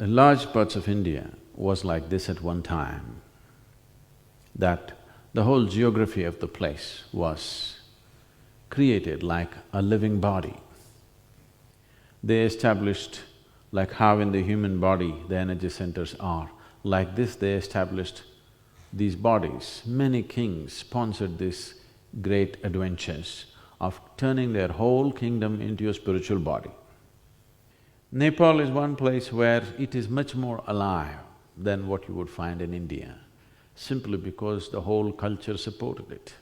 large parts of India was like this at one time, that the whole geography of the place was created like a living body. They established, like how in the human body the energy centers are, like this they established these bodies. Many kings sponsored these great adventures of turning their whole kingdom into a spiritual body. Nepal is one place where it is much more alive than what you would find in India, simply because the whole culture supported it.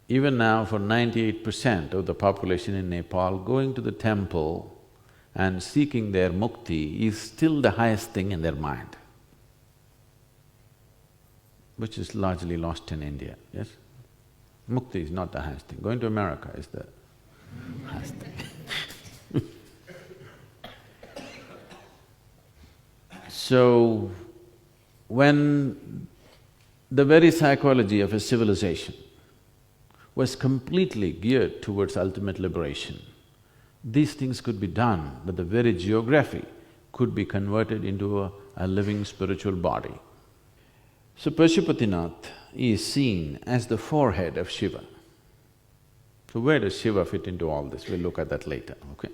Even now, for 98% of the population in Nepal, going to the temple and seeking their mukti is still the highest thing in their mind, which is largely lost in India, yes? Mukti is not the highest thing, going to America is the highest thing. So, when the very psychology of a civilization was completely geared towards ultimate liberation, these things could be done, but the very geography could be converted into a living spiritual body. So Pashupatinath is seen as the forehead of Shiva. So where does Shiva fit into all this? We'll look at that later, okay?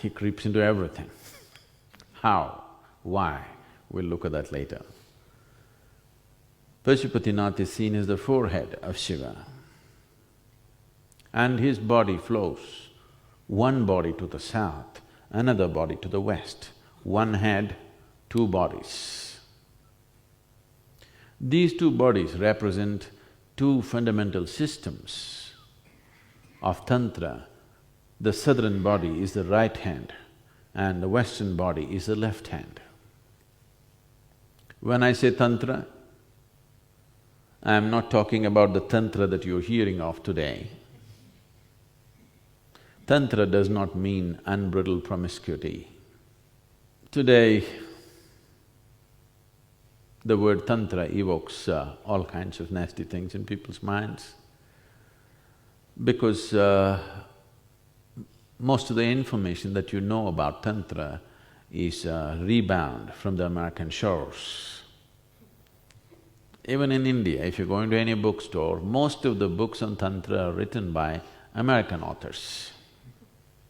He creeps into everything. How? Why? We'll look at that later. Pashupatinath is seen as the forehead of Shiva, and his body flows, one body to the south, another body to the west, one head, two bodies. These two bodies represent two fundamental systems of Tantra. The southern body is the right hand and the western body is the left hand. When I say Tantra, I am not talking about the Tantra that you're hearing of today. Tantra does not mean unbridled promiscuity. Today, the word Tantra evokes all kinds of nasty things in people's minds because most of the information that you know about Tantra is rebound from the American shores. Even in India, if you go into any bookstore, most of the books on Tantra are written by American authors.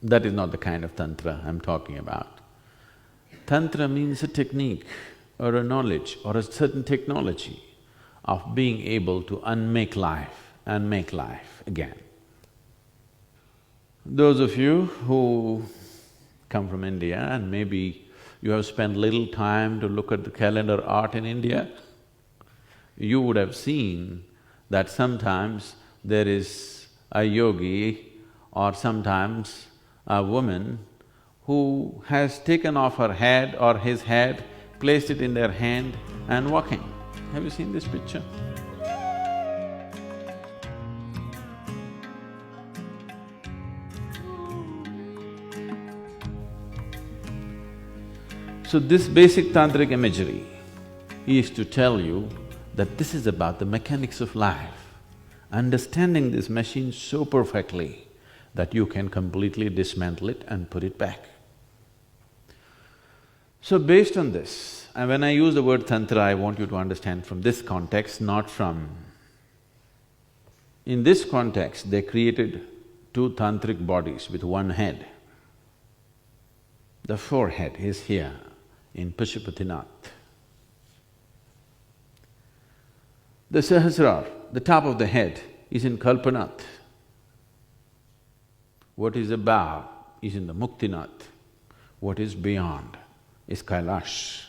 That is not the kind of Tantra I'm talking about. Tantra means a technique or a knowledge or a certain technology of being able to unmake life and make life again. Those of you who come from India and maybe you have spent little time to look at the calendar art in India, you would have seen that sometimes there is a yogi or sometimes a woman who has taken off her head or his head, placed it in their hand and walking. Have you seen this picture? So this basic tantric imagery is to tell you that this is about the mechanics of life, understanding this machine so perfectly that you can completely dismantle it and put it back. So based on this, and when I use the word Tantra, I want you to understand from this context, not from… In this context, they created two tantric bodies with one head. The forehead is here in Pashupatinath. The Sahasrar, the top of the head, is in Kalpanath. What is above is in the Muktinath. What is beyond is Kailash.